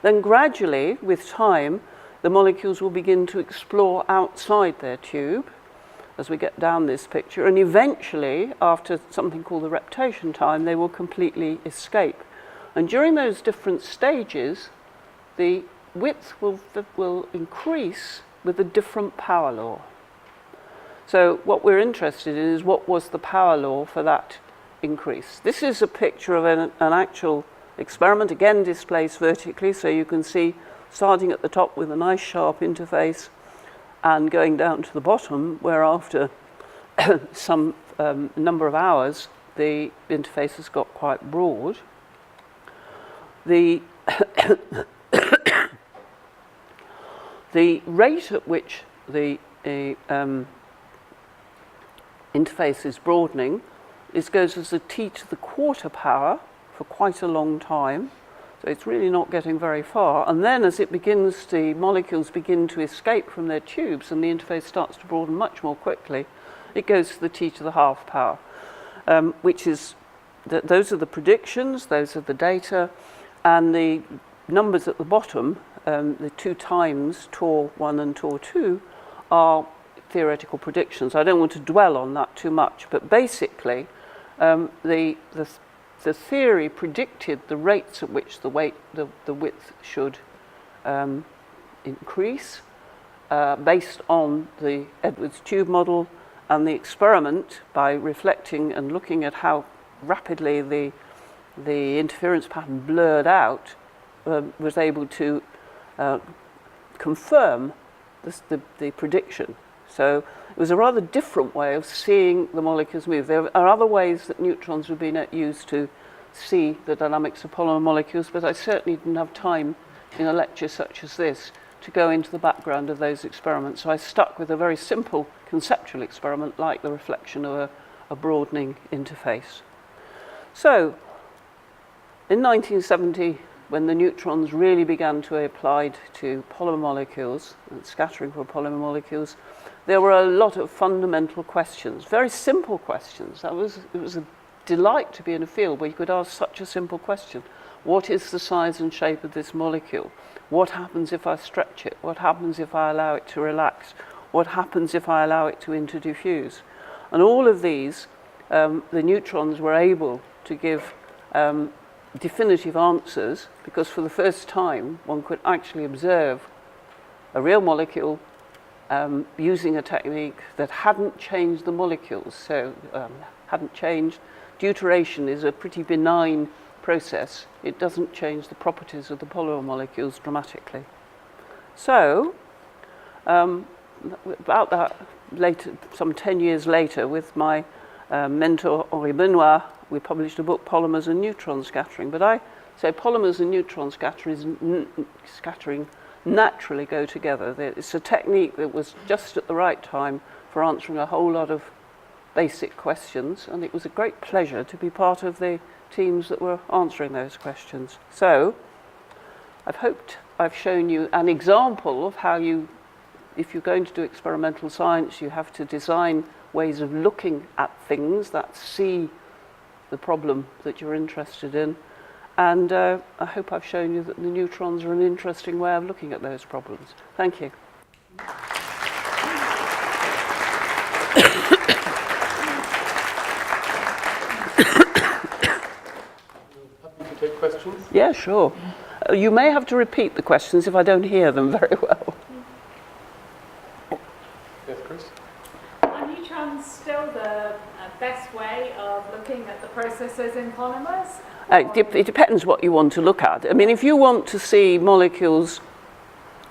Then gradually, with time, the molecules will begin to explore outside their tube as we get down this picture, and eventually, after something called the reptation time, they will completely escape. And during those different stages, the width will increase with a different power law. So what we're interested in is what was the power law for that increase. This is a picture of an actual experiment, again displaced vertically, so you can see starting at the top with a nice sharp interface and going down to the bottom, where after some number of hours, the interface has got quite broad. The rate at which the interface is broadening goes as a t to the quarter power for quite a long time. So it's really not getting very far. And then as the molecules begin to escape from their tubes and the interface starts to broaden much more quickly, it goes to the t to the half power, which is, those are the predictions, those are the data, and the numbers at the bottom, the 2 times Tor1 and Tor2, are theoretical predictions. I don't want to dwell on that too much, but basically the theory predicted the rates at which the width should increase based on the Edwards tube model, and the experiment, by reflecting and looking at how rapidly the interference pattern blurred out, was able to confirm the prediction. So it was a rather different way of seeing the molecules move. There are other ways that neutrons have been used to see the dynamics of polymer molecules, but I certainly didn't have time in a lecture such as this to go into the background of those experiments. So I stuck with a very simple conceptual experiment like the reflection of a broadening interface. So in 1970, when the neutrons really began to be applied to polymer molecules and scattering for polymer molecules, there were a lot of fundamental questions, very simple questions. It was a delight to be in a field where you could ask such a simple question. What is the size and shape of this molecule? What happens if I stretch it? What happens if I allow it to relax? What happens if I allow it to interdiffuse? And all of these, the neutrons were able to give definitive answers, because for the first time one could actually observe a real molecule using a technique that hadn't changed the molecules, so hadn't changed. Deuteration is a pretty benign process. It doesn't change the properties of the polymer molecules dramatically. So, about that later, some 10 years later, with my mentor Henri Benoit, we published a book, Polymers and Neutron Scattering. But I say polymers and neutron scattering naturally go together. It's a technique that was just at the right time for answering a whole lot of basic questions, and it was a great pleasure to be part of the teams that were answering those questions. So I've hoped I've shown you an example of how if you're going to do experimental science, you have to design ways of looking at things that see the problem that you're interested in, And I hope I've shown you that the neutrons are an interesting way of looking at those problems. Thank you. Happy to take questions. Yeah, sure. You may have to repeat the questions if I don't hear them very well. Yes, Chris? Are neutrons still the best way of looking at the processes in polymers? It depends what you want to look at. I mean, if you want to see molecules,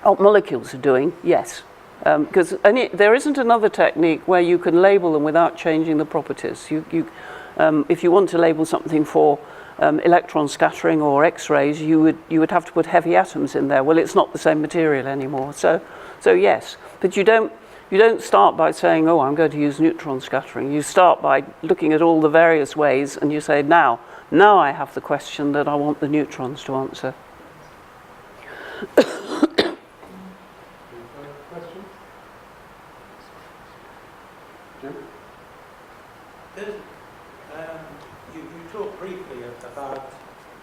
what molecules are doing, yes. Because there isn't another technique where you can label them without changing the properties. If you want to label something for electron scattering or X-rays, you would have to put heavy atoms in there. Well, it's not the same material anymore. So yes, but you don't start by saying, oh, I'm going to use neutron scattering. You start by looking at all the various ways, and you say, now I have the question that I want the neutrons to answer. Any further questions? Jim? You talked briefly about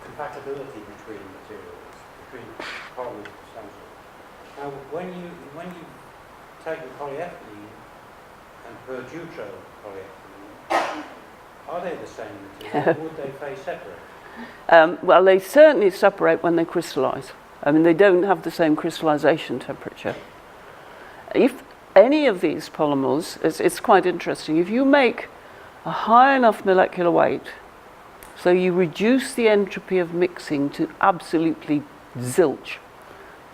compatibility between materials, between polymers and substances. Now, when you take the polyethylene and butyropolyethylene, are they the same material, or would they phase separate? Well, they certainly separate when they crystallize. I mean, they don't have the same crystallization temperature. If any of these polymers, it's quite interesting, if you make a high enough molecular weight, so you reduce the entropy of mixing to absolutely zilch,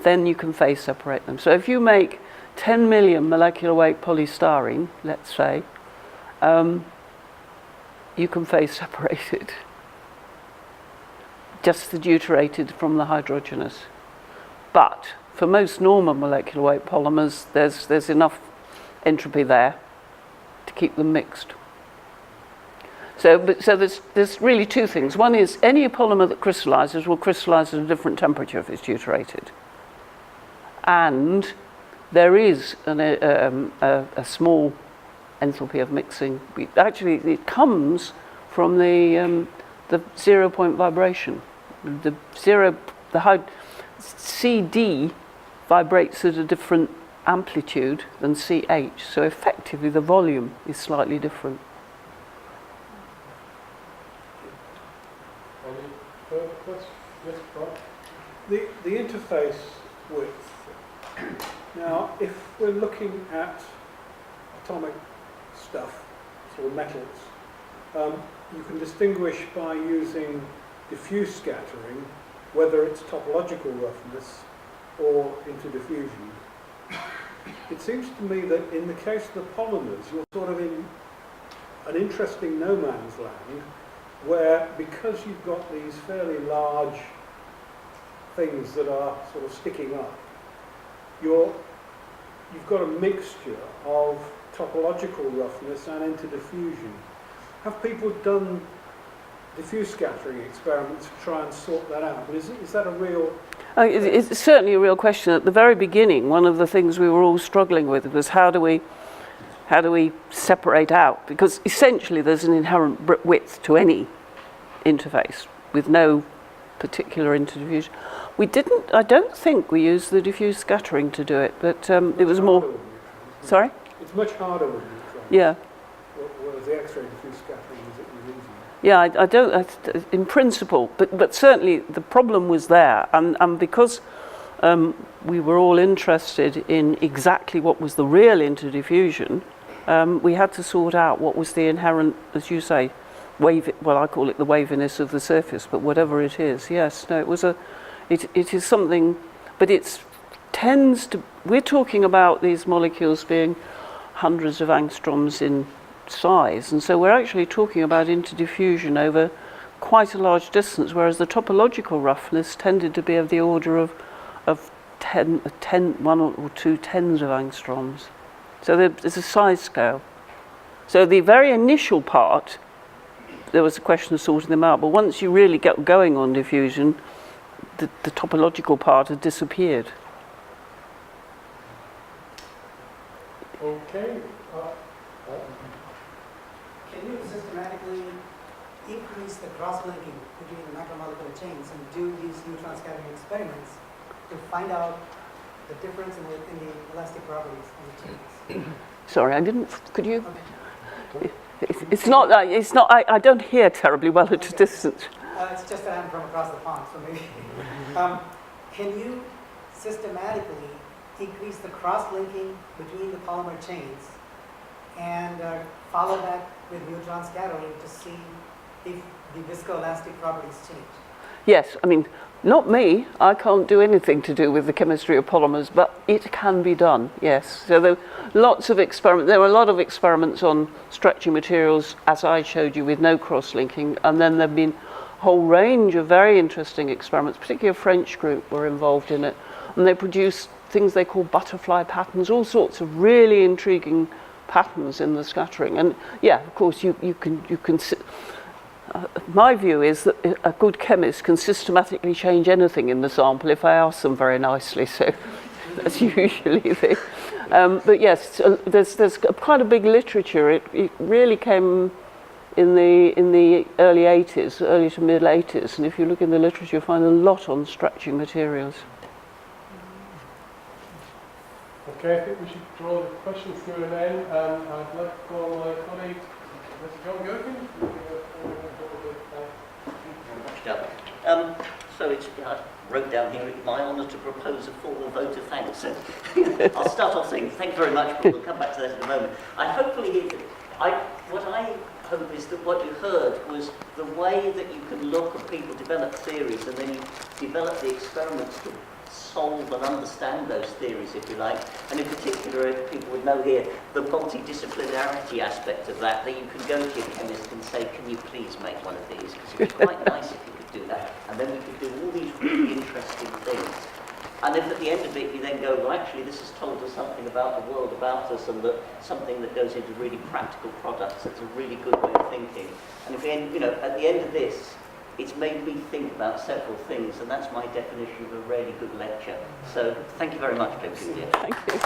then you can phase separate them. So if you make 10 million molecular weight polystyrene, let's say, you can phase separate it. Just the deuterated from the hydrogenous. But for most normal molecular weight polymers, there's enough entropy there to keep them mixed. So there's really two things. One is any polymer that crystallizes will crystallize at a different temperature if it's deuterated. And there is a small enthalpy of mixing. Actually, it comes from the 0 point vibration. CD vibrates at a different amplitude than CH, so effectively the volume is slightly different. Any further questions? Yes, Brian? The interface width. Now, if we're looking at atomic stuff, or metals, you can distinguish by using diffuse scattering whether it's topological roughness or interdiffusion. It seems to me that in the case of the polymers, you're sort of in an interesting no man's land where, because you've got these fairly large things that are sort of sticking up, you've got a mixture of topological roughness and interdiffusion. Have people done diffuse scattering experiments to try and sort that out? Is that a real... It's certainly a real question. At the very beginning, one of the things we were all struggling with was how do we separate out? Because essentially there's an inherent width to any interface with no particular interdiffusion. I don't think we used the diffuse scattering to do it, but it was more... Sorry? It's much harder with neutrons. Yeah. Whereas the X-ray diffuse scattering is easier. Yeah, I don't, in principle, but certainly the problem was there, and because we were all interested in exactly what was the real interdiffusion, we had to sort out what was the inherent, as you say, well, I call it the waviness of the surface, but whatever it is, yes, no, it is something, but we're talking about these molecules being hundreds of angstroms in size, and so we're actually talking about interdiffusion over quite a large distance, whereas the topological roughness tended to be of the order of 1 or 2 tens of angstroms. So there's a size scale. So the very initial part, there was a question of sorting them out, but once you really get going on diffusion, the topological part had disappeared. Okay. Can you systematically increase the cross-linking between the macromolecular chains and do these neutron scattering experiments to find out the difference in the elastic properties of the chains. Sorry, I didn't. Could you? Okay. It's not. I don't hear terribly well at a distance. It's just that I'm from across the pond, so maybe. Can you systematically increase the cross-linking between the polymer chains and follow that with neutron scattering to see if the viscoelastic properties change? Yes, I mean, not me. I can't do anything to do with the chemistry of polymers, but it can be done, yes. So there are lots of experiments. There were a lot of experiments on stretching materials, as I showed you, with no cross-linking, and then there have been a whole range of very interesting experiments, particularly a French group were involved in it, and they produced things they call butterfly patterns, all sorts of really intriguing patterns in the scattering. And yeah, of course, you can my view is that a good chemist can systematically change anything in the sample if I ask them very nicely. So that's usually the. But yes, there's quite a big literature. It really came in the early 80s, early to mid 80s, and if you look in the literature, you find a lot on stretching materials. Okay, I think we should draw the questions to an end. I'd like to call my colleague, Mr. John Gherkin. So it's, I wrote down here, it's my honour to propose a formal vote of thanks. So I'll start off saying thank you very much, but we'll come back to that in a moment. What I hope is that what you heard was the way that you can look at people develop theories and then you develop the experiments to solve and understand those theories, if you like. And in particular, if people would know here, the multidisciplinarity aspect of that you can go to your chemist and say, can you please make one of these? Because it would be quite nice if you could do that. And then we could do all these really interesting things. And if at the end of it you then go, well, actually, this has told us something about the world about us and that something that goes into really practical products, that's a really good way of thinking. And if we end, at the end of this, it's made me think about several things, and that's my definition of a really good lecture. So thank you very much, Dame Julia. Thank you.